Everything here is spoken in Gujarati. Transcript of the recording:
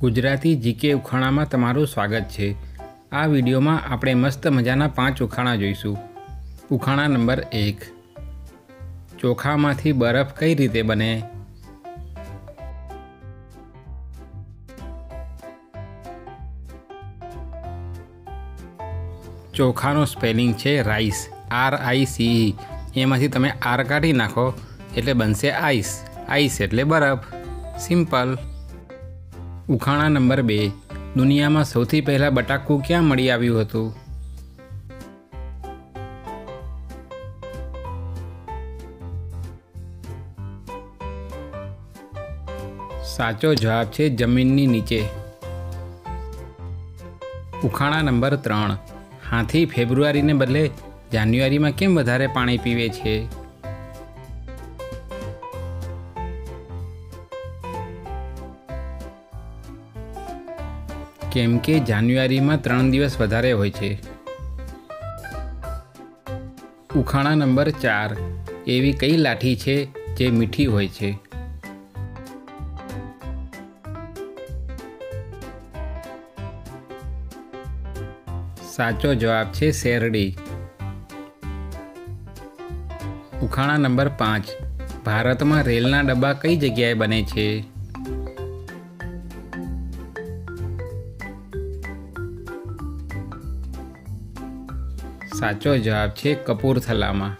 ગુજરાતી જીકે ઉખાણામાં તમારું સ્વાગત છે। આ વિડીયોમાં આપણે મસ્ત મજાના 5 ઉખાણા જોઈશું। ઉખાણા નંબર 1, ચોખામાંથી બરફ કઈ રીતે બને? ચોખાનો સ્પેલિંગ છે રાઈસ, RICE। એમાંથી તમે આર કાઢી નાખો એટલે બનશે આઈસ। આઈસ એટલે બરફ, સિમ્પલ। ઉખાણા નંબર 2, દુનિયામાં સૌથી પહેલાં બટાકું ક્યાં મળી આવ્યું હતું? સાચો જવાબ છે જમીનની નીચે। ઉખાણા નંબર 3, હાથી ફેબ્રુઆરીને બદલે જાન્યુઆરીમાં કેમ વધારે પાણી પીવે છે? કેમ કે જાન્યુઆરીમાં 3 દિવસ વધારે હોય છે। ઉખાણા નંબર 4, એવી કઈ લાઠી છે જે મીઠી હોય છે? સાચો જવાબ છે શેરડી। ઉખાણા નંબર 5, ભારતમાં રેલના ડબ્બા કઈ જગ્યાએ બને છે? સાચો જવાબ છે કપૂરથલામાં।